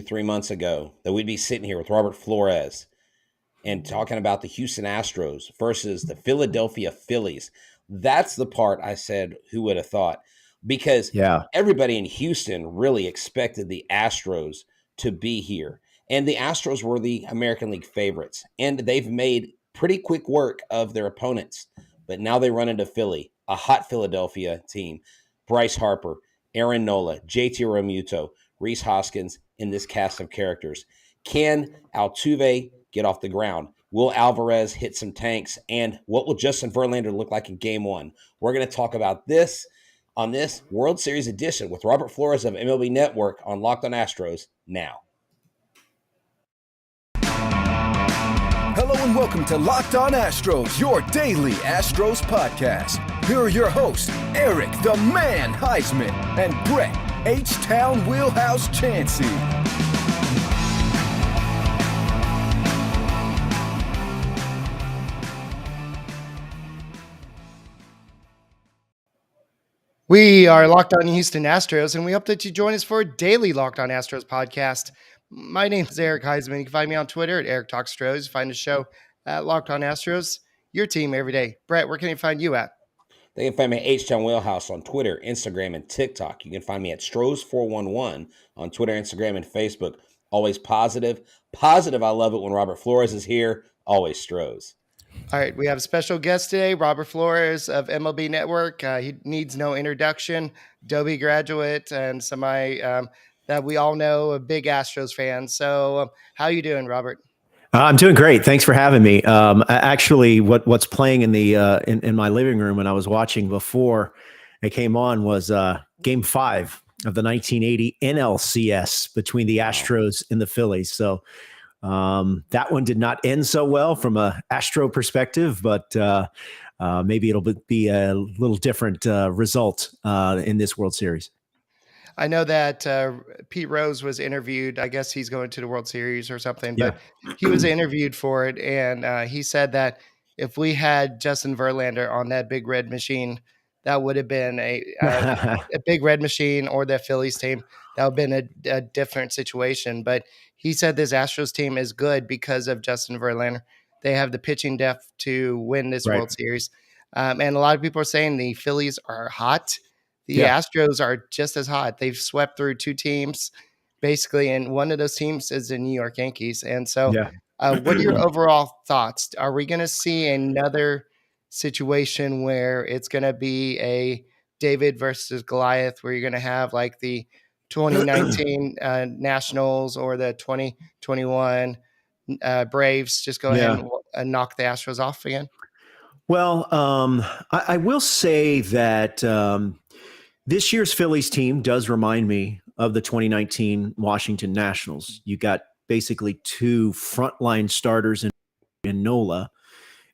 3 months ago that we'd be sitting here with Robert Flores and talking about the Houston Astros versus the Philadelphia Phillies. That's the part I said, who would have thought? Because Yeah. everybody in Houston really expected the Astros to be here. And the Astros were the American League favorites. And they've made pretty quick work of their opponents. But now they run into Philly, a hot Philadelphia team. Bryce Harper, Aaron Nola, JT Realmuto, Reese Hoskins in this cast of characters. Can Altuve get off the ground? Will Alvarez hit some tanks? And what will Justin Verlander look like in game one? We're going to talk about this on this World Series edition with Robert Flores of MLB Network on Locked on Astros now. Hello and welcome to Locked on Astros, your daily Astros podcast. Here are your hosts, Eric the Man Heisman and Brett H-Town Wheelhouse Chansey. We are Locked on Houston Astros, and we hope that you join us for a daily Locked on Astros podcast. My name is Eric Heisman. You can find me on Twitter at Eric Talks Stros. Find the show at Locked on Astros, your team every day. Brett, where can you find you at? They can find me at H-Town Wheelhouse on Twitter, Instagram, and TikTok. You can find me at Stros411 on Twitter, Instagram, and Facebook. Always positive. Positive, I love it when Robert Flores is here. Always Stros. All right, we have a special guest today, Robert Flores of MLB Network. He needs no introduction, Adobe graduate, and somebody that we all know, a big Astros fan. So how you doing, Robert? I'm doing great. Thanks for having me. Actually, what's playing in the in my living room when I was watching before it came on was Game 5 of the 1980 NLCS between the Astros and the Phillies. So that one did not end so well from a Astro perspective, but maybe it'll be a little different result in this World Series. I know that Pete Rose was interviewed. I guess he's going to the World Series or something, but he was interviewed for it. And he said that if we had Justin Verlander on that big red machine, that would have been a big red machine, or the Phillies team. That would have been a different situation. But he said this Astros team is good because of Justin Verlander. They have the pitching depth to win this World Series. And a lot of people are saying the Phillies are hot. The Astros are just as hot. They've swept through two teams, basically, and one of those teams is the New York Yankees. And so what are your overall thoughts? Are we going to see another situation where it's going to be a David versus Goliath, where you're going to have like the 2019 Nationals or the 2021 Braves just go ahead and knock the Astros off again? Well, I will say that this year's Phillies team does remind me of the 2019 Washington Nationals. You got basically two frontline starters in Nola,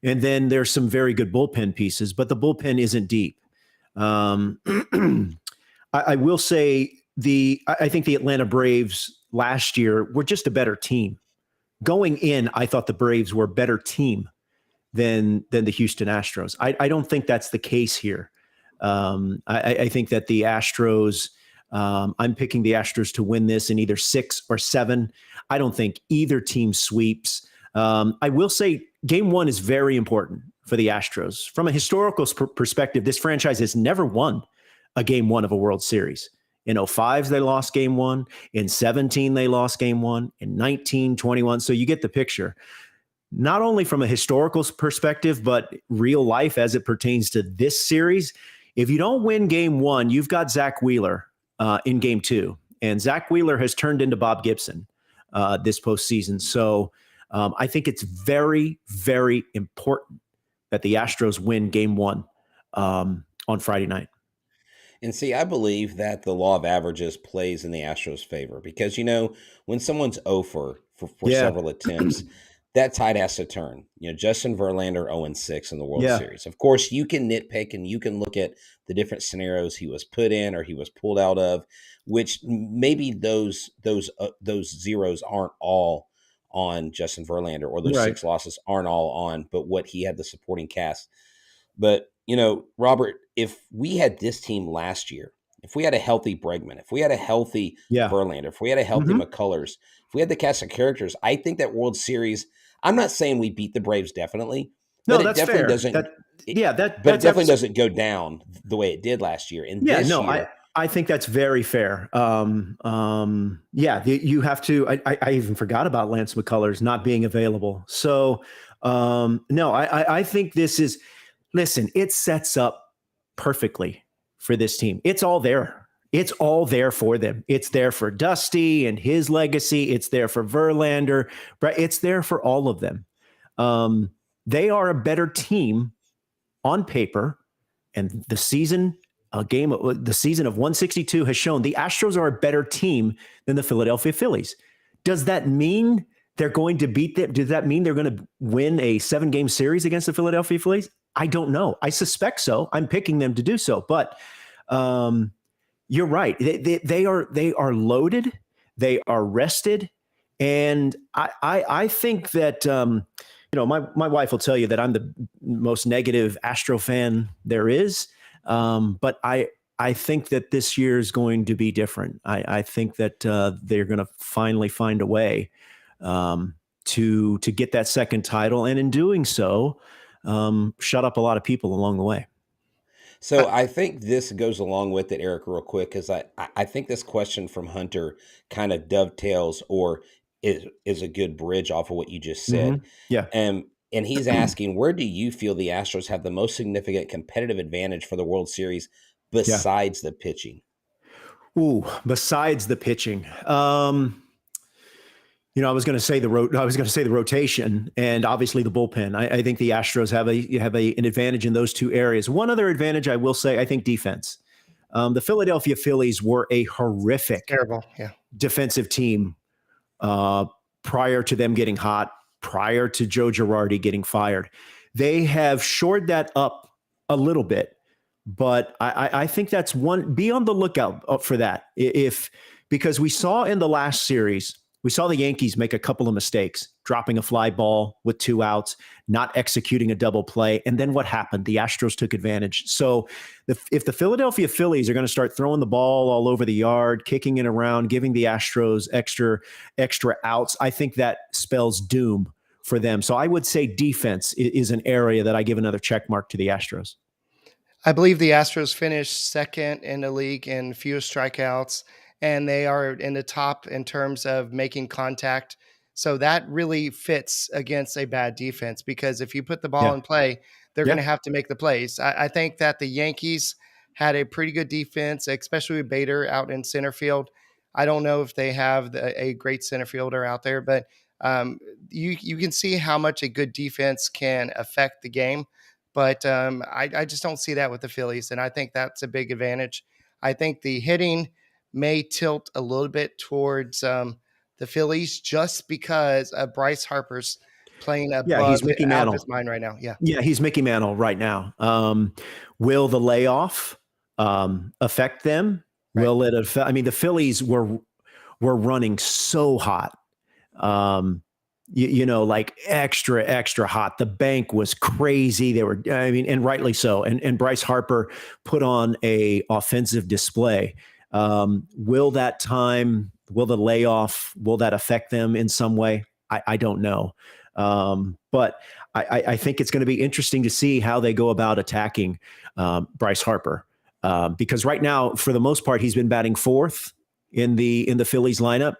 and then there's some very good bullpen pieces, but the bullpen isn't deep. I will say I think the Atlanta Braves last year were just a better team. Going in, I thought the Braves were a better team than the Houston Astros. I don't think that's the case here. I think that the Astros, I'm picking the Astros to win this in either 6 or 7. I don't think either team sweeps. I will say game 1 is very important for the Astros. From a historical perspective, this franchise has never won a game 1 of a World Series. In 2005, they lost game 1. In 2017, they lost game 1. In 2019, 2021. So you get the picture. Not only from a historical perspective, but real life as it pertains to this series. If you don't win game 1, you've got Zach Wheeler in game 2. And Zach Wheeler has turned into Bob Gibson this postseason. So I think it's very, very important that the Astros win game 1 on Friday night. And see, I believe that the law of averages plays in the Astros' favor because, when someone's 0 for several attempts, that tide has to turn. Justin Verlander 0-6 in the World Series. Of course, you can nitpick and you can look at the different scenarios he was put in or he was pulled out of, which maybe those zeros aren't all on Justin Verlander, or those 6 losses aren't all on, but what he had the supporting cast. But Robert, if we had this team last year, if we had a healthy Bregman, if we had a healthy Yeah. Verlander, if we had a healthy McCullers, if we had the cast of characters, I think that World Series, I'm not saying we beat the Braves definitely, but No, it that's definitely fair. doesn't but it That's definitely absolutely. doesn't go down the way it did last year. And Yeah, this no, year, I think that's very fair. Yeah, you have to. I even forgot about Lance McCullers not being available. So, no, I think this is. Listen, it sets up perfectly for this team. It's all there. It's all there for them. It's there for Dusty and his legacy. It's there for Verlander. It's there for all of them. They are a better team on paper, and the season the season of 162 has shown the Astros are a better team than the Philadelphia Phillies. Does that mean they're going to beat them? Does that mean they're going to win a 7-game series against the Philadelphia Phillies? I don't know. I suspect so. I'm picking them to do so, but you're right. They are loaded. They are rested, and I think that my wife will tell you that I'm the most negative Astro fan there is. But I think that this year is going to be different. I think that they're going to finally find a way to get that second title, and in doing so, shut up a lot of people along the way. so I think this goes along with it, Eric, real quick, because I think this question from Hunter kind of dovetails or is a good bridge off of what you just said. Mm-hmm. Yeah. And he's asking, where do you feel the Astros have the most significant competitive advantage for the World Series besides the pitching? Ooh, besides the pitching. I was going to say the rotation, and obviously the bullpen. I think the Astros have an advantage in those two areas. One other advantage I will say, I think defense. The Philadelphia Phillies were a horrific, terrible, defensive team prior to them getting hot, prior to Joe Girardi getting fired. They have shored that up a little bit, but I think that's one. Be on the lookout for that. Because we saw in the last series, we saw the Yankees make a couple of mistakes, dropping a fly ball with 2 outs, not executing a double play. And then what happened? The Astros took advantage. So if the Philadelphia Phillies are going to start throwing the ball all over the yard, kicking it around, giving the Astros extra outs, I think that spells doom for them. So I would say defense is an area that I give another check mark to the Astros. I believe the Astros finished second in the league in fewest strikeouts, and they are in the top in terms of making contact. So that really fits against a bad defense, because if you put the ball in play, they're going to have to make the plays. I think that the Yankees had a pretty good defense, especially with Bader out in center field. I don't know if they have a great center fielder out there, but you can see how much a good defense can affect the game. But I just don't see that with the Phillies, and I think that's a big advantage. I think the hitting may tilt a little bit towards the Phillies, just because Bryce Harper's playing He's Mickey out Mantle. of his mind right now. Yeah, he's Mickey Mantle right now. Will the layoff affect them? Right. Will it affect? I mean, the Phillies were running so hot. Like extra hot. The bank was crazy. They were, and rightly so. And Bryce Harper put on a offensive display. Will the layoff, will that affect them in some way? I don't know. But I think it's going to be interesting to see how they go about attacking Bryce Harper. Because right now, for the most part, he's been batting fourth in the Phillies lineup.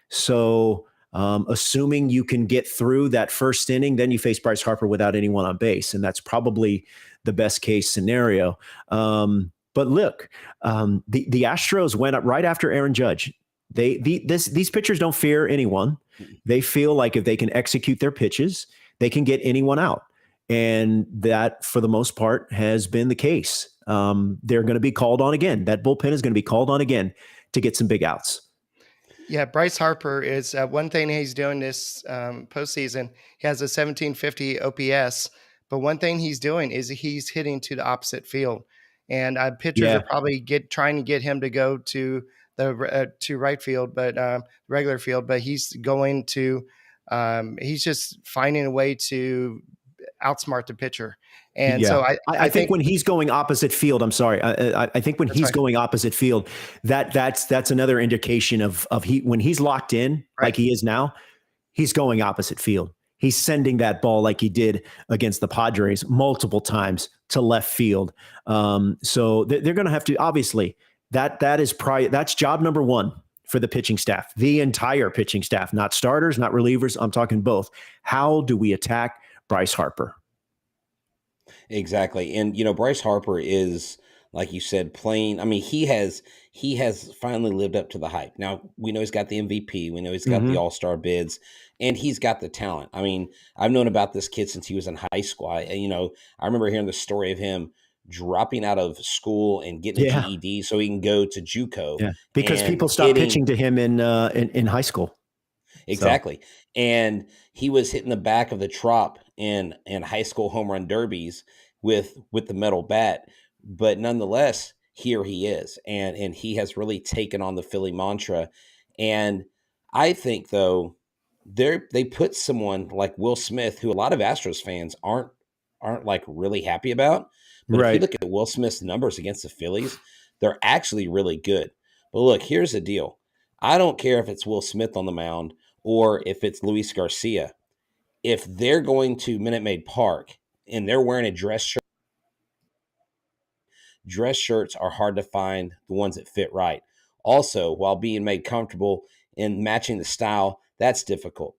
So, assuming you can get through that first inning, then you face Bryce Harper without anyone on base, and that's probably the best case scenario. But look, the Astros went up right after Aaron Judge. These pitchers don't fear anyone. They feel like if they can execute their pitches, they can get anyone out, and that, for the most part, has been the case. They're going to be called on again. That bullpen is going to be called on again to get some big outs. Yeah, Bryce Harper is one thing he's doing this postseason. He has a 1750 OPS, but one thing he's doing is he's hitting to the opposite field, and pitchers are probably trying to get him to go to the to right field, but regular field. But he's going to he's just finding a way to outsmart the pitcher, And Yeah. so I think when he's going opposite field, I'm sorry. I think when he's going opposite field, that's another indication of when he's locked in like he is now, he's going opposite field. He's sending that ball like he did against the Padres multiple times to left field. So they're going to have to, obviously, that's job number one for the pitching staff, the entire pitching staff, not starters, not relievers. I'm talking both. How do we attack Bryce Harper? Exactly. And Bryce Harper is, like you said, playing. I mean, he has finally lived up to the hype. Now, we know he's got the MVP, we know he's got the All-Star bids, and he's got the talent. I mean, I've known about this kid since he was in high school. I remember hearing the story of him dropping out of school and getting a GED so he can go to JUCO. Yeah, because people stopped pitching to him in high school. Exactly. So. And he was hitting the back of the trop in high school home run derbies with the metal bat. But nonetheless, here he is. And he has really taken on the Philly mantra. And I think, though, they put someone like Will Smith, who a lot of Astros fans aren't like really happy about. But if you look at Will Smith's numbers against the Phillies, they're actually really good. But look, here's the deal. I don't care if it's Will Smith on the mound or if it's Luis Garcia. If they're going to Minute Maid Park and they're wearing a dress shirt, dress shirts are hard to find, the ones that fit right. Also, while being made comfortable and matching the style, that's difficult.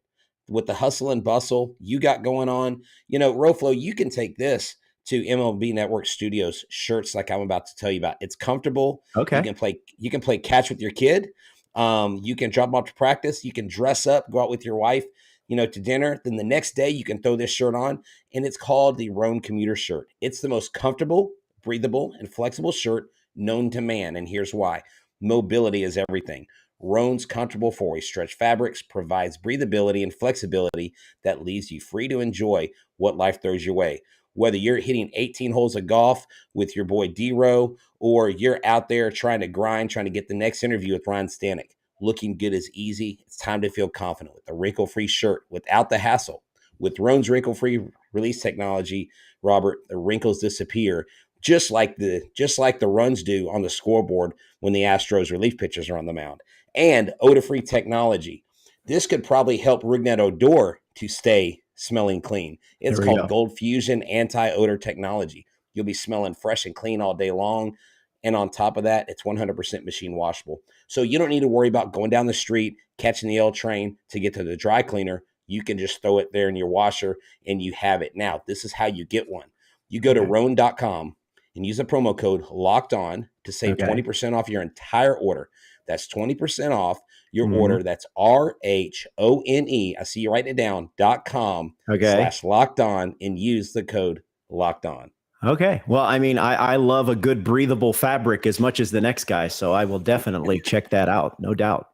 With the hustle and bustle you got going on, Roflo, you can take this to MLB Network Studios shirts like I'm about to tell you about. It's comfortable. Okay. You can play catch with your kid. You can drop them off to practice. You can dress up, go out with your wife, to dinner. Then the next day you can throw this shirt on, and it's called the Roan Commuter Shirt. It's the most comfortable, breathable, and flexible shirt known to man, and here's why. Mobility is everything. Roan's comfortable four-way stretch fabrics provides breathability and flexibility that leaves you free to enjoy what life throws your way. Whether you're hitting 18 holes of golf with your boy D-Row or you're out there trying to grind, trying to get the next interview with Ryan Stanek, looking good is easy. It's time to feel confident with a wrinkle-free shirt without the hassle. With Roan's wrinkle-free release technology, Robert, the wrinkles disappear just like the runs do on the scoreboard when the Astros relief pitchers are on the mound. And odor-free technology. This could probably help Rougned Odor to stay smelling clean. It's called Gold Fusion Anti-Odor Technology. You'll be smelling fresh and clean all day long. And on top of that, it's 100% machine washable. So you don't need to worry about going down the street, catching the L train to get to the dry cleaner. You can just throw it there in your washer and you have it. Now, this is how you get one. You go to Roan.com and use the promo code LOCKEDON to save 20% off your entire order. That's 20% off your order. That's RHONE. I see you writing it down. .com/LOCKEDON and use the code LOCKEDON. Okay. Well, I mean, I love a good breathable fabric as much as the next guy, so I will definitely check that out. No doubt.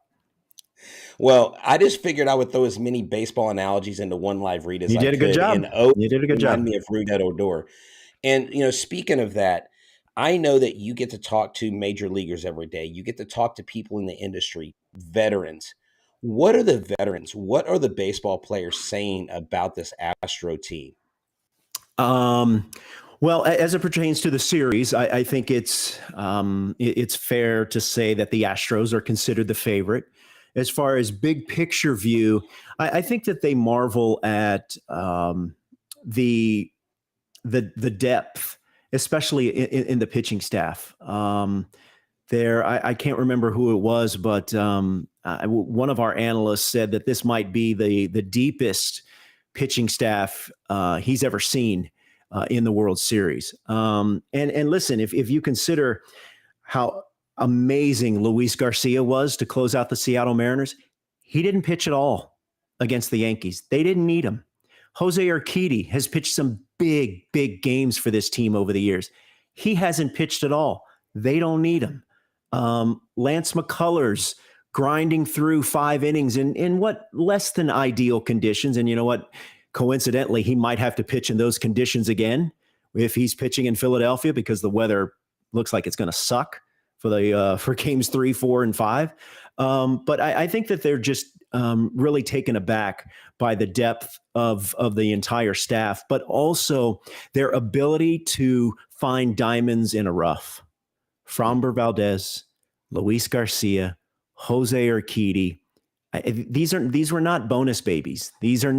Well, I just figured I would throw as many baseball analogies into one live read as I could. You did a good job. You did a good job. Remind me of Rougned Odor. And, speaking of that, I know that you get to talk to major leaguers every day. You get to talk to people in the industry, veterans. What are the veterans? What are the baseball players saying about this Astro team? Well, as it pertains to the series, I think it's fair to say that the Astros are considered the favorite. As far as big picture view, I think that they marvel at the depth, especially in the pitching staff. I can't remember who it was, but one of our analysts said that this might be the deepest pitching staff he's ever seen in the World Series. And listen, if you consider how amazing Luis Garcia was to close out the Seattle Mariners, he didn't pitch at all against the Yankees. They didn't need him. Jose Urquidy has pitched some big games for this team over the years. He hasn't pitched at all. They don't need him. Lance McCullers grinding through 5 innings in what less than ideal conditions. And you know what? Coincidentally, he might have to pitch in those conditions again if he's pitching in Philadelphia because the weather looks like it's going to suck for games 3, 4, and 5. But I think that they're just really taken aback by the depth of the entire staff, but also their ability to find diamonds in a rough. Framber Valdez, Luis Garcia, Jose Urquidy. These were not bonus babies. These are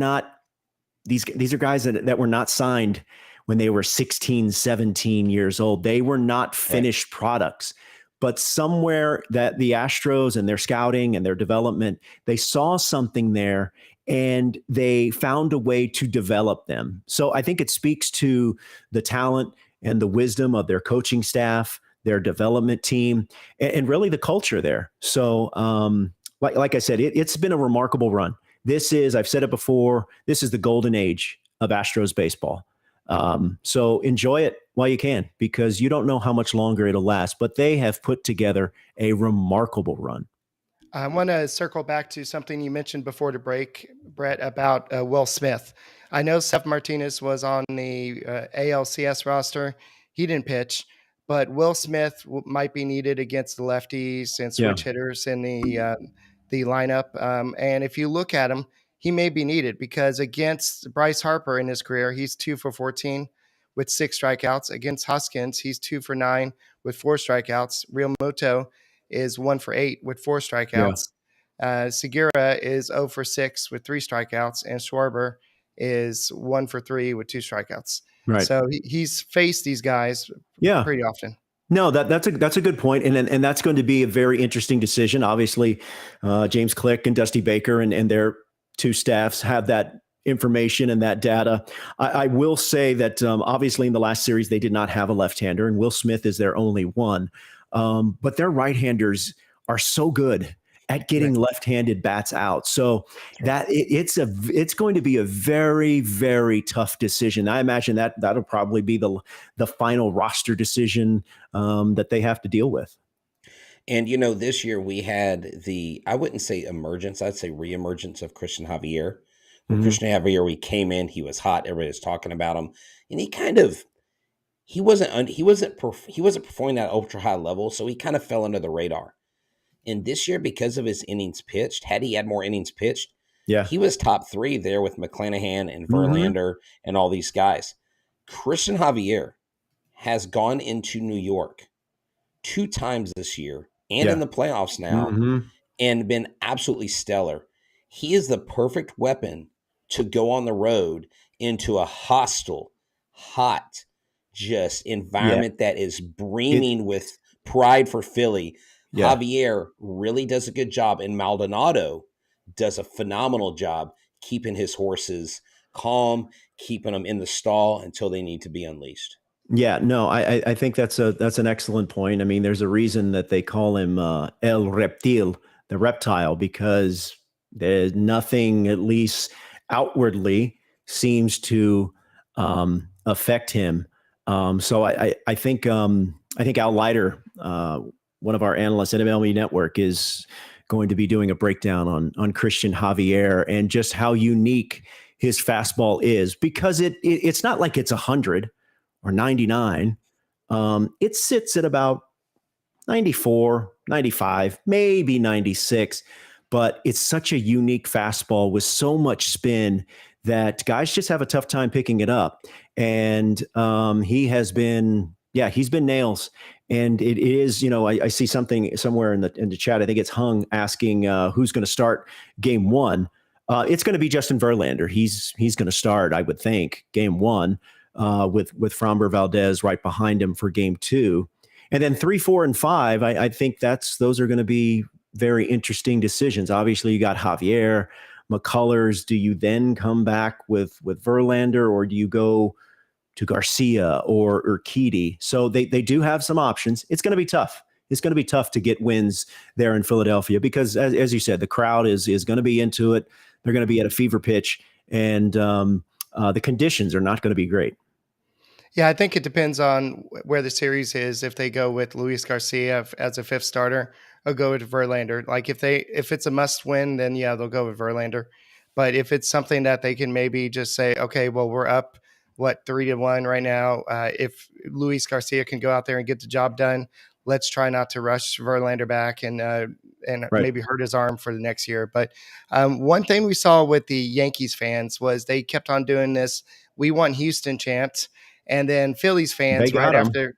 guys that were not signed when they were 16, 17 years old. They were not finished products. But somewhere that the Astros and their scouting and their development, they saw something there and they found a way to develop them. So I think it speaks to the talent and the wisdom of their coaching staff, their development team, and really the culture there. So like I said, it's been a remarkable run. I've said it before, this is the golden age of Astros baseball. So enjoy it while you can, because you don't know how much longer it'll last, but they have put together a remarkable run. I want to circle back to something you mentioned before the break, Brett, about Will Smith. I know Seth Martinez was on the ALCS roster. He didn't pitch, but Will Smith might be needed against the lefties and switch hitters in the lineup. And if you look at him, he may be needed because against Bryce Harper in his career, he's 2 for 14 with 6 strikeouts. Against Hoskins, he's 2 for 9 with 4 strikeouts. Real Muto is 1 for 8 with 4 strikeouts. Segura is 0 for 6 with 3 strikeouts, and Schwarber is 1 for 3 with 2 strikeouts. Right. So he's faced these guys pretty often. No, that's a good point, and that's going to be a very interesting decision. Obviously, James Click and Dusty Baker and their two staffs have that information and that data. I will say that obviously in the last series they did not have a left-hander, and Will Smith is their only one. But their right-handers are so good at getting left-handed bats out. So that it's going to be a very, very tough decision. I imagine that'll probably be the final roster decision that they have to deal with. And, this year we had I wouldn't say emergence, I'd say reemergence of Christian Javier. When Christian Javier, we came in, he was hot. Everybody was talking about him. And he wasn't performing at ultra high level. So he kind of fell under the radar. And this year, because of his innings pitched, had he had more innings pitched, he was top 3 there with McClanahan and Verlander and all these guys. Christian Javier has gone into New York 2 times this year and in the playoffs now and been absolutely stellar. He is the perfect weapon to go on the road into a hostile, hot, just environment that is brimming with pride for Philly. Javier really does a good job, and Maldonado does a phenomenal job keeping his horses calm, keeping them in the stall until they need to be unleashed. Yeah, no, I think that's an excellent point. I mean, there's a reason that they call him El Reptil, the reptile, because there's nothing, at least outwardly, seems to affect him. So I think Al Leiter, one of our analysts at MLB Network, is going to be doing a breakdown on Christian Javier and just how unique his fastball is, because it's not like it's 100 or 99. It sits at about 94, 95, maybe 96, but it's such a unique fastball with so much spin that guys just have a tough time picking it up. And he's been nails. And it is, I see something somewhere in the chat. I think it's Hung asking who's going to start game 1. It's going to be Justin Verlander. He's going to start, I would think, game 1 with Framber Valdez right behind him for game 2. And then 3, 4, and 5, I think those are going to be very interesting decisions. Obviously, you got Javier, McCullers. Do you then come back with Verlander, or do you go to Garcia or Urquidy? So they do have some options. It's going to be tough. It's going to be tough to get wins there in Philadelphia because, as you said, the crowd is going to be into it. They're going to be at a fever pitch, and the conditions are not going to be great. Yeah, I think it depends on where the series is. If they go with Luis Garcia as a 5th starter, or go with Verlander. Like if it's a must win, then they'll go with Verlander. But if it's something that they can maybe just say, okay, well, we're up 3-1 right now. If Luis Garcia can go out there and get the job done, let's try not to rush Verlander back and and Right. maybe hurt his arm for the next year. But one thing we saw with the Yankees fans was they kept on doing this "We want Houston" chant, and then Phillies They fans right got him. after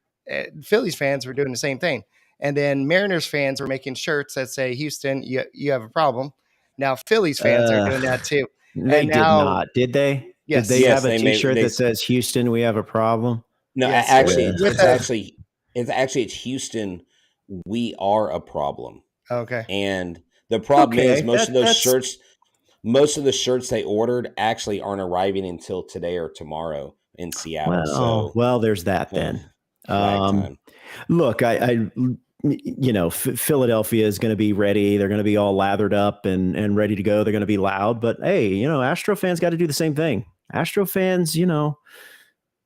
Phillies fans were doing the same thing, and then Mariners fans were making shirts that say "Houston, you have a problem." Now Phillies fans are doing that too, They and did now not, did they? Did they yes, Yes, have a they made T-shirt they that says "Houston, we have a problem"? no, yes, actually, with it's that. it's Houston. We are a problem, Okay. and the problem is Okay, that's most of the shirts they ordered actually aren't arriving until today or tomorrow in Seattle. So, there's that then. flag time. Look, Philadelphia is going to be ready. They're going to be all lathered up and ready to go. They're going to be loud. But hey, Astro fans got to do the same thing. Astro fans,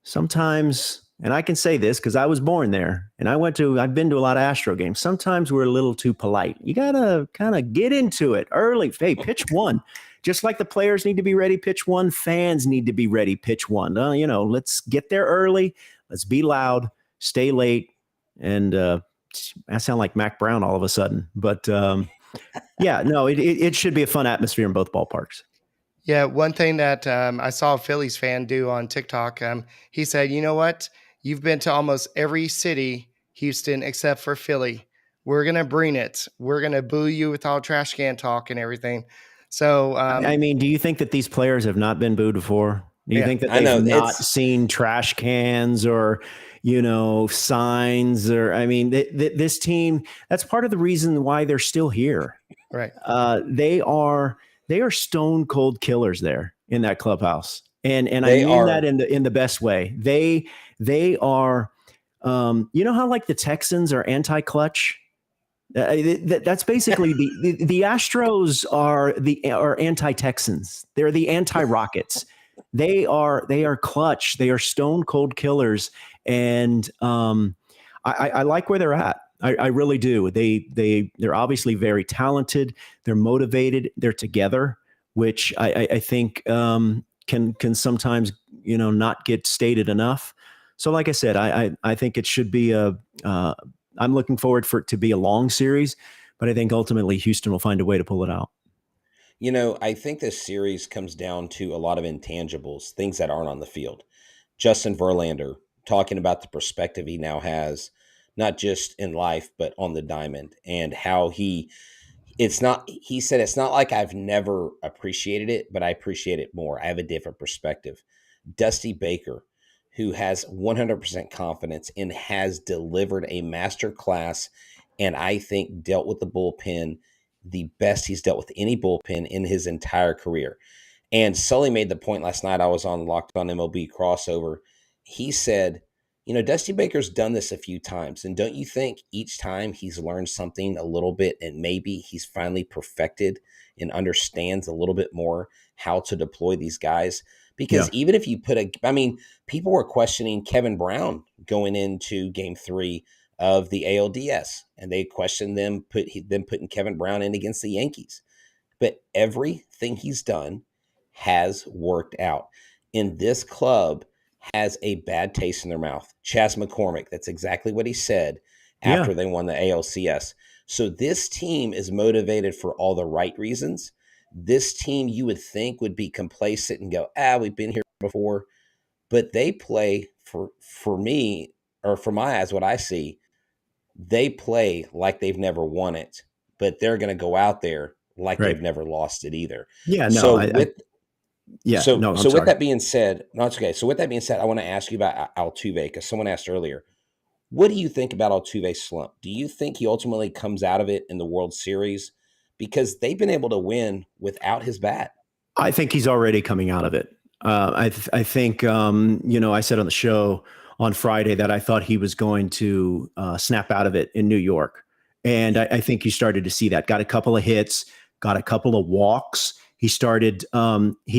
sometimes, and I can say this because I was born there and I've been to a lot of Astro games. Sometimes we're a little too polite. You got to kind of get into it early. Hey, pitch one. Just like the players need to be ready, pitch one, fans need to be ready, pitch one. Let's get there early. Let's be loud, stay late. And I sound like Mac Brown all of a sudden. But it should be a fun atmosphere in both ballparks. Yeah, one thing that I saw a Phillies fan do on TikTok, he said, "You know what? You've been to almost every city, Houston, except for Philly. We're gonna bring it. We're gonna boo you with all trash can talk and everything." So, I mean, do you think that these players have not been booed before? Do you Yeah. think that I know, they've not it's seen trash cans or, signs? Or, I mean, this team, that's part of the reason why they're still here. right. They are stone cold killers there in that clubhouse. And I they mean are that in the best way. They are, how like the Texans are anti-clutch? That's basically the Astros are anti-Texans. They're the anti-Rockets. They are clutch. They are stone cold killers, and I like where they're at. I really do. They're obviously very talented. They're motivated. They're together, which I think can sometimes not get stated enough. So, like I said, I think it should be I'm looking forward for it to be a long series, but I think ultimately Houston will find a way to pull it out. I think this series comes down to a lot of intangibles, things that aren't on the field. Justin Verlander talking about the perspective he now has, not just in life, but on the diamond, and how he said, it's not like I've never appreciated it, but I appreciate it more. I have a different perspective. Dusty Baker, who has 100% confidence and has delivered a master class, and I think dealt with the bullpen the best he's dealt with any bullpen in his entire career. And Sully made the point last night. I was on Locked On MLB crossover. He said, Dusty Baker's done this a few times. And don't you think each time he's learned something a little bit, and maybe he's finally perfected and understands a little bit more how to deploy these guys? Because even if you people were questioning Kevin Brown going into game 3 of the ALDS, and they questioned them putting Kevin Brown in against the Yankees. But everything he's done has worked out. And this club has a bad taste in their mouth. Chas McCormick, that's exactly what he said after they won the ALCS. So this team is motivated for all the right reasons. This team, you would think, would be complacent and go, we've been here before. But they play, for me, or for my eyes, what I see, they play like they've never won it, but they're going to go out there like they've never lost it either. Yeah, no. So with with that being said, no, it's okay. So with that being said, I want to ask you about Altuve, because someone asked earlier, what do you think about Altuve's slump? Do you think he ultimately comes out of it in the World Series? Because they've been able to win without his bat. I think he's already coming out of it. I think, I said on the show on Friday that I thought he was going to snap out of it in New York. And I think you started to see that. Got a couple of hits, got a couple of walks. He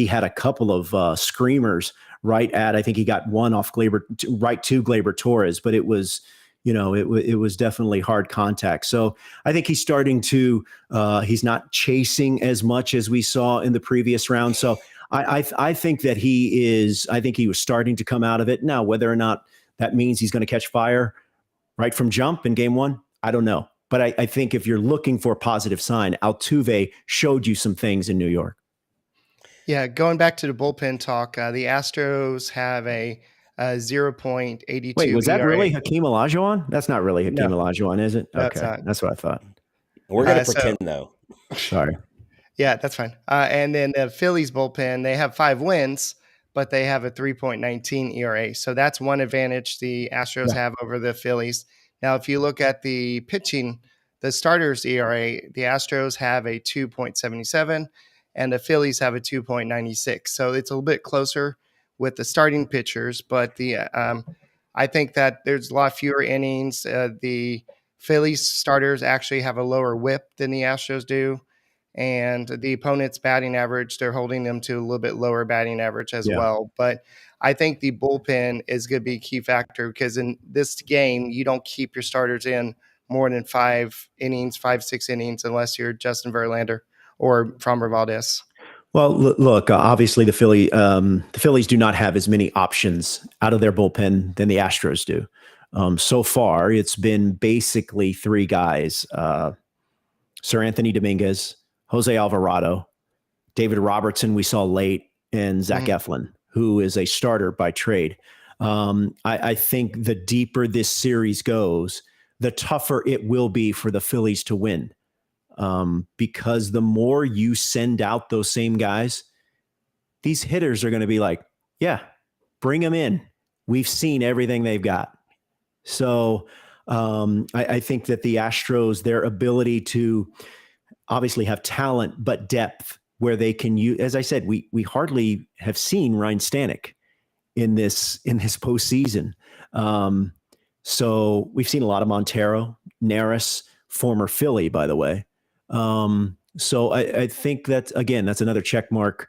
had a couple of screamers I think he got one off Gleyber, right to Gleyber Torres, but it was, it was definitely hard contact. So I think he's starting to, he's not chasing as much as we saw in the previous round. So I think that I think he was starting to come out of it. Now, whether or not that means he's going to catch fire right from jump in game 1, I don't know. But I think if you're looking for a positive sign, Altuve showed you some things in New York. Yeah, going back to the bullpen talk, the Astros have a 0.82 Wait, was that ERA. really Hakeem Olajuwon? That's not really Hakeem No, Olajuwon, is it? no, it's Okay, not. that's what I thought. We're going to So pretend, though. Sorry. yeah, that's fine. And then the Phillies bullpen, they have 5 wins, but they have a 3.19 ERA. So that's one advantage the Astros Yeah. have over the Phillies. Now, if you look at the pitching, the starters ERA, the Astros have a 2.77 and the Phillies have a 2.96. So it's a little bit closer with the starting pitchers, but I think that there's a lot fewer innings. The Phillies starters actually have a lower whip than the Astros do. And the opponent's batting average, they're holding them to a little bit lower batting average as Yeah. well. But I think the bullpen is going to be a key factor because in this game, you don't keep your starters in more than 5 innings, 5-6 innings, unless you're Justin Verlander or Framber Valdez. Well, look, obviously the Phillies do not have as many options out of their bullpen than the Astros do. So far, it's been basically 3 guys: Sir Anthony Dominguez, Jose Alvarado, David Robertson we saw late, and Zach Eflin, who is a starter by trade. I think the deeper this series goes, the tougher it will be for the Phillies to win. Because the more you send out those same guys, these hitters are going to be like, yeah, bring them in. We've seen everything they've got. So I think that the Astros, their ability to obviously have talent, but depth where they can use, as I said, we hardly have seen Ryan Stanek in this postseason. So we've seen a lot of Montero, Neris, former Philly, by the way. So I think that, again, that's another check mark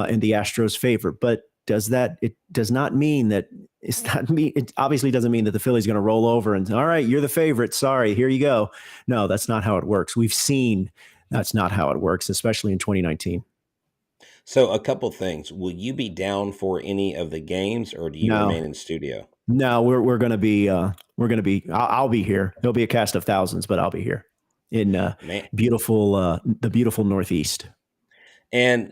in the Astros' favor. But it does not mean that it obviously doesn't mean that the Phillies going to roll over and, all right, you're the favorite. Sorry, here you go. No, that's not how it works. We've seen that's not how it works, especially in 2019. So a couple things. Will you be down for any of the games or do you remain in studio? No, we're going to be, I'll be here. There'll be a cast of thousands, but I'll be here in the beautiful Northeast. And,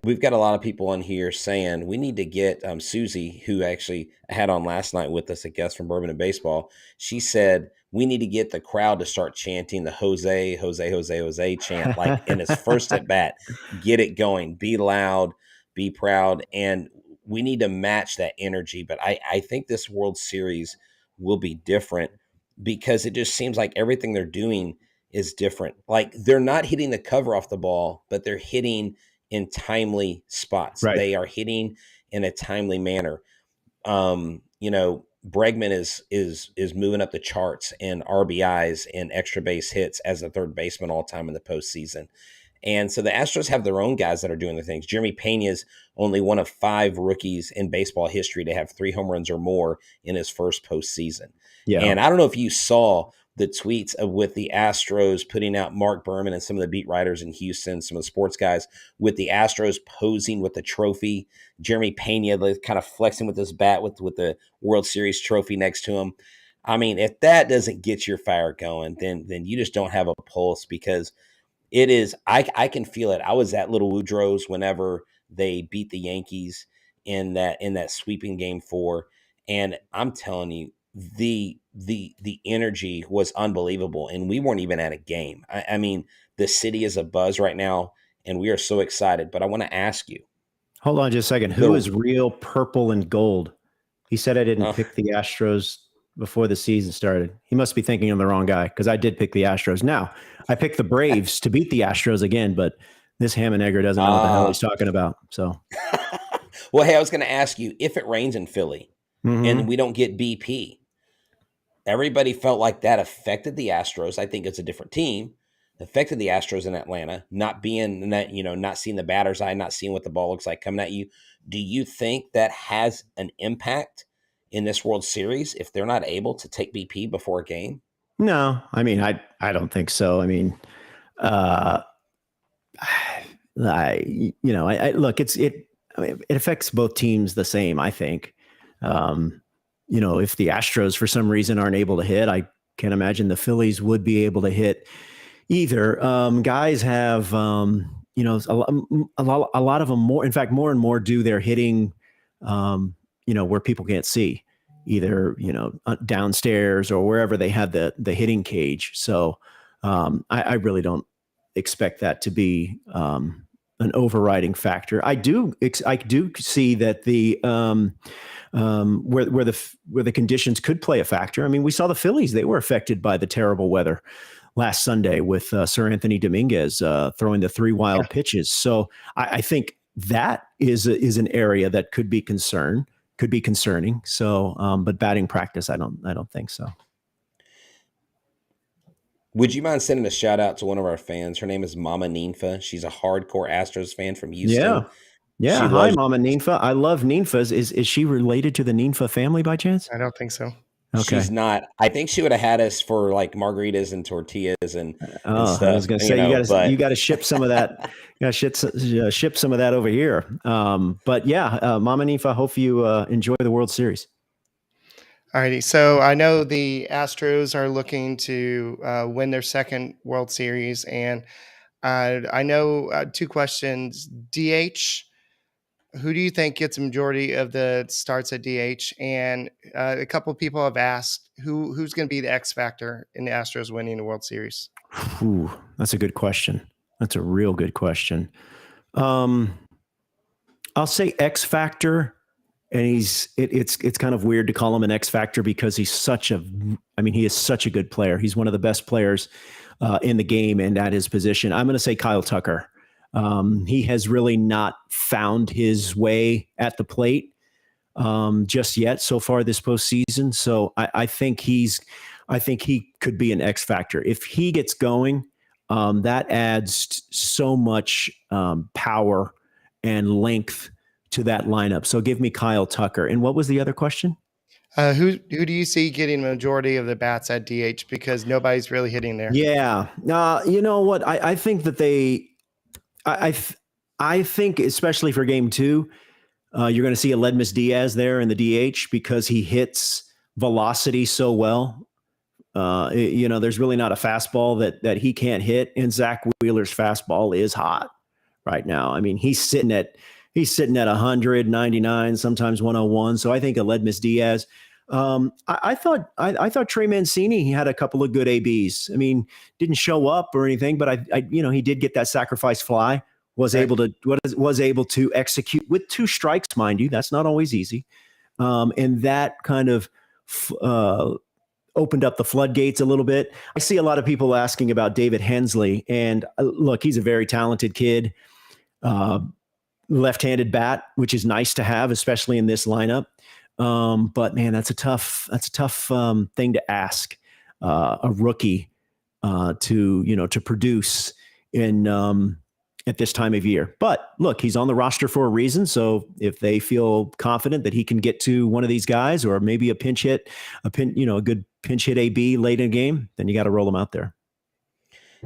we've got a lot of people on here saying we need to get Susie, who actually had on last night with us, a guest from Bourbon and Baseball. She said we need to get the crowd to start chanting the Jose, Jose, Jose, Jose chant, like in his first at bat. Get it going. Be loud, be proud. And we need to match that energy. But I think this World Series will be different because it just seems like everything they're doing is different. Like they're not hitting the cover off the ball, but they're hitting in timely spots. Right. They are hitting in a timely manner. Bregman is moving up the charts in RBIs and extra base hits as a third baseman all time in the postseason. And so the Astros have their own guys that are doing the things. Jeremy Pena is only one of 5 rookies in baseball history to have 3 home runs or more in his first postseason. Yeah. And I don't know if you saw the tweets with the Astros putting out Mark Berman and some of the beat writers in Houston, some of the sports guys, with the Astros posing with the trophy. Jeremy Pena kind of flexing with his bat with the World Series trophy next to him. I mean, if that doesn't get your fire going, then you just don't have a pulse because it is. I can feel it. I was at Little Woodrow's whenever they beat the Yankees in that sweeping Game 4, and I'm telling you, the energy was unbelievable, and we weren't even at a game. I mean, the city is abuzz right now, and we are so excited. But I want to ask you. Hold on just a second. Who is real purple and gold? He said I didn't pick the Astros before the season started. He must be thinking I'm the wrong guy because I did pick the Astros. Now, I picked the Braves to beat the Astros again, but this ham and egger doesn't know what the hell he's talking about. So, well, hey, I was going to ask you, if it rains in Philly and we don't get BP, everybody felt like that affected the Astros. I think it's a different team. Affected the Astros in Atlanta, not being that, not seeing the batter's eye, not seeing what the ball looks like coming at you. Do you think that has an impact in this World Series if they're not able to take BP before a game? No, I mean, I don't think so. I mean, look, it affects both teams the same, I think. If the Astros for some reason aren't able to hit, can't imagine the Phillies would be able to hit either. Guys have, a lot of them more. In fact, more and more do their hitting, where people can't see, either downstairs or wherever they have the hitting cage. So I really don't expect that to be an overriding factor. I do see that the where the conditions could play a factor. I mean, we saw the Phillies; they were affected by the terrible weather last Sunday with Sir Anthony Dominguez throwing the 3 wild pitches. So I think that is an area that could be concerning. So, but batting practice, I don't think so. Would you mind sending a shout out to one of our fans? Her name is Mama Ninfa. She's a hardcore Astros fan from Houston. Yeah. Hi, Mama Ninfa. I love Ninfas. Is she related to the Ninfa family by chance? I don't think so. Okay. She's not. I think she would have had us for like margaritas and tortillas and stuff. I was going to say you got to ship some of that. You got to ship some of that over here. But yeah, Mama Ninfa, hope you enjoy the World Series. Alrighty, so I know the Astros are looking to win their second World Series, and I know 2 questions. DH, who do you think gets a majority of the starts at DH? And a couple of people have asked who's going to be the X factor in the Astros winning the World Series? Ooh, that's a good question. That's a real good question. I'll say X factor. And it's kind of weird to call him an X factor because he is such a good player. He's one of the best players in the game and at his position. I'm going to say Kyle Tucker. He has really not found his way at the plate just yet so far this postseason. So I think he could be an X factor. If he gets going, that adds so much power and length to that lineup. So give me Kyle Tucker. And what was the other question? Who do you see getting the majority of the bats at DH because nobody's really hitting there? Yeah. You know what? I think that I think especially for game 2, you're going to see Aledmys Diaz there in the DH because he hits velocity so well. There's really not a fastball that he can't hit. And Zach Wheeler's fastball is hot right now. I mean, he's sitting at 100, 99, sometimes 101. So I think Aledmys Diaz. I thought Trey Mancini, he had a couple of good ABs. I mean, didn't show up or anything, but he did get that sacrifice fly. Was able to execute with 2 strikes, mind you. That's not always easy. And that kind of opened up the floodgates a little bit. I see a lot of people asking about David Hensley, and look, he's a very talented kid. Left-handed bat, which is nice to have, especially in this lineup. But man, that's a tough thing to ask a rookie to produce in at this time of year. But look, he's on the roster for a reason. So if they feel confident that he can get to one of these guys, or maybe a good pinch hit AB late in the game, then you got to roll him out there.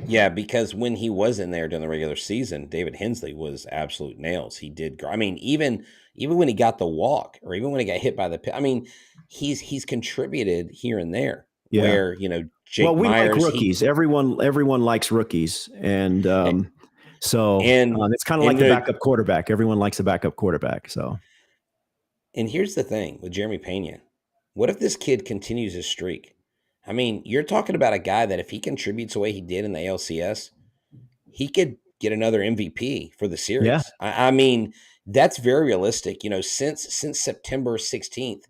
Yeah, because when he was in there during the regular season, David Hensley was absolute nails. He did. I mean, even when he got the walk, or even when he got hit by the pitch, I mean, he's contributed here and there. Yeah. Where Jake we Myers, like rookies. Everyone likes rookies, and it's kind of like the backup quarterback. Everyone likes a backup quarterback. So, and here's the thing with Jeremy Pena: what if this kid continues his streak? I mean, you're talking about a guy that if he contributes the way he did in the ALCS, he could get another MVP for the series. Yeah. I mean, that's very realistic. Since September 16th,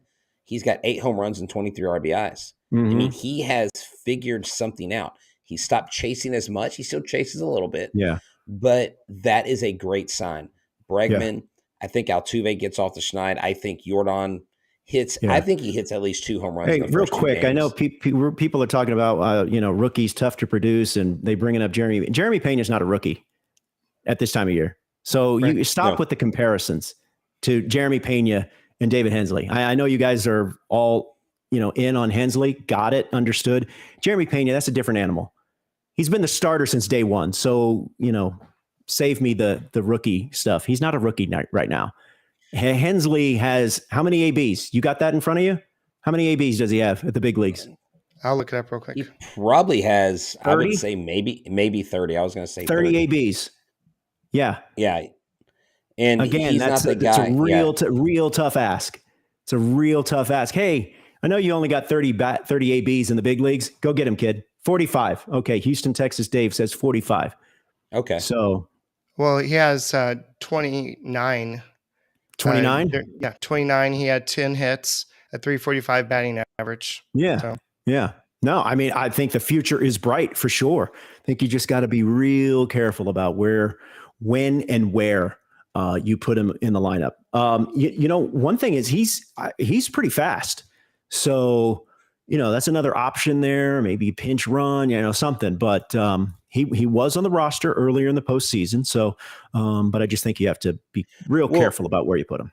he's got 8 home runs and 23 RBIs. Mm-hmm. I mean, he has figured something out. He stopped chasing as much. He still chases a little bit. Yeah. But that is a great sign. Bregman, I think Altuve gets off the schneid. I think Jordan hits. Yeah. I think he hits at least 2 home runs. Hey, real quick, I know people are talking about rookies tough to produce, and they bringing up Jeremy Pena is not a rookie at this time of year. So you stop with the comparisons to Jeremy Pena and David Hensley. I know you guys are all in on Hensley. Got it, understood. Jeremy Pena, that's a different animal. He's been the starter since day one. So save me the rookie stuff. He's not a rookie right now. Hensley has how many ABs? You got that in front of you? How many ABs does he have at the big leagues? I'll look it up real quick. He probably has, 30? I would say maybe 30. I was going to say 30 30. ABs. Yeah. Yeah. And Again, he's not the that's a guy. Yeah. real tough ask. It's a real tough ask. Hey, I know you only got 30 ABs in the big leagues. Go get him, kid. 45. Okay. Houston, Texas Dave says 45. Okay. So, well, he has 29. 29? 29. He had 10 hits, a 345 batting average. Yeah. So. Yeah. No, I mean, I think the future is bright for sure. I think you just got to be real careful about when and where you put him in the lineup. You know, one thing is he's pretty fast. So, you know, that's another option there. Maybe pinch run, you know, something. But he was on the roster earlier in the postseason. So, but I just think you have to be real careful about where you put him.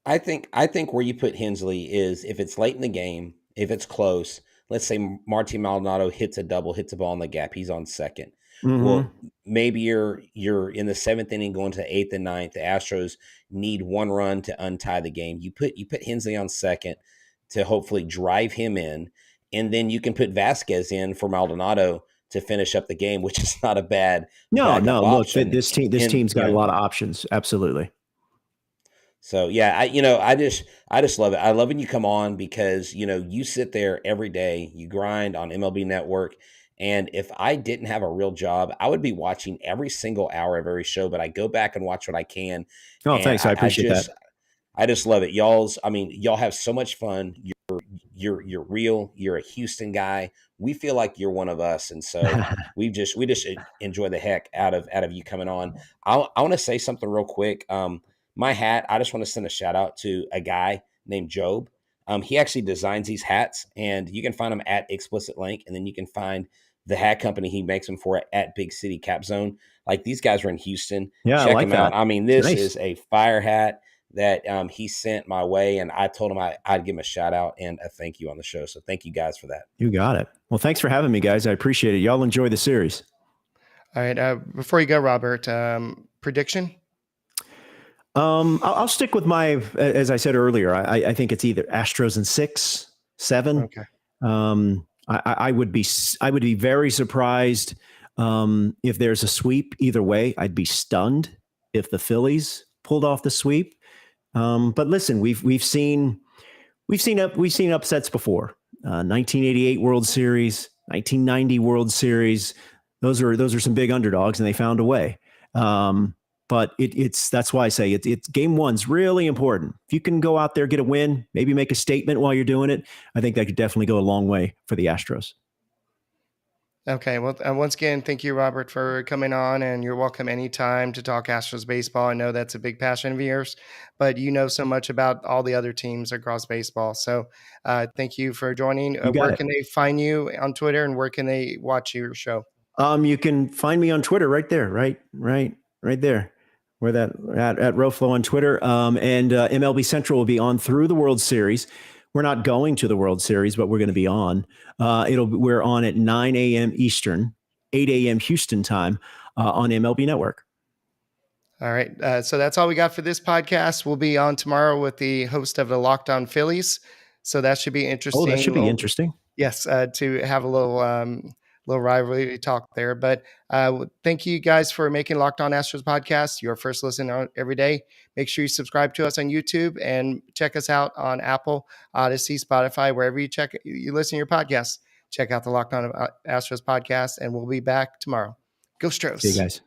I think where you put Hensley is if it's late in the game, if it's close. Let's say Martin Maldonado hits a double, hits a ball in the gap. He's on second. Mm-hmm. Well, maybe you're in the seventh inning going to the eighth and ninth. The Astros need one run to untie the game. You put Hensley on second to hopefully drive him in, and then you can put Vasquez in for Maldonado to finish up the game, which is not a bad no. Look, option. this team's got a lot of options. Absolutely. So yeah, I just love it. I love when you come on because you sit there every day, you grind on MLB Network, and if I didn't have a real job, I would be watching every single hour of every show. But I go back and watch what I can. Oh, thanks, I appreciate that. I just love it, y'all have so much fun. You're real. You're a Houston guy. We feel like you're one of us, and so we just enjoy the heck out of you coming on. I want to say something real quick. My hat, I just want to send a shout out to a guy named Job. He actually designs these hats, and you can find them at Explicit Link, and then you can find the hat company he makes them for at Big City Cap Zone. Like, these guys are in Houston. Yeah, check like them out. that. I mean, this nice. is a fire hat that he sent my way, and I told him I'd give him a shout out and a thank you on the show. So thank you guys for that. You got it. Well, thanks for having me, guys. I appreciate it. Y'all enjoy the series. All right. Before you go, Robert, prediction? I'll stick with my, as I said earlier, I think it's either Astros in 6, 7. Okay. I would be very surprised if there's a sweep either way. I'd be stunned if the Phillies pulled off the sweep. But listen, we've seen upsets before. 1988 World Series, 1990 World Series. Those are some big underdogs, and they found a way. But that's why I say it's game one's really important. If you can go out there, get a win, maybe make a statement while you're doing it, I think that could definitely go a long way for the Astros. Okay. Well, once again, thank you, Robert, for coming on, and you're welcome anytime to talk Astros baseball. I know that's a big passion of yours, but you know so much about all the other teams across baseball. So thank you for joining. Where can they find you on Twitter, and where can they watch your show? You can find me on Twitter right there, right there. Where that at RoFlo on Twitter, and MLB Central will be on through the World Series. We're not going to the World Series, but we're going to be on. We're on at 9 a.m. Eastern, 8 a.m. Houston time on MLB Network. All right. So that's all we got for this podcast. We'll be on tomorrow with the host of the Locked On Phillies. So that should be interesting. Oh, that should be interesting. Yes, to have a little rivalry talk there. But thank you guys for making Locked On Astros podcast your first listen every day. Make sure you subscribe to us on YouTube and check us out on Apple, Odyssey, Spotify, wherever you listen to your podcasts. Check out the Locked On Astros podcast, and we'll be back tomorrow. Go Astros. See you guys.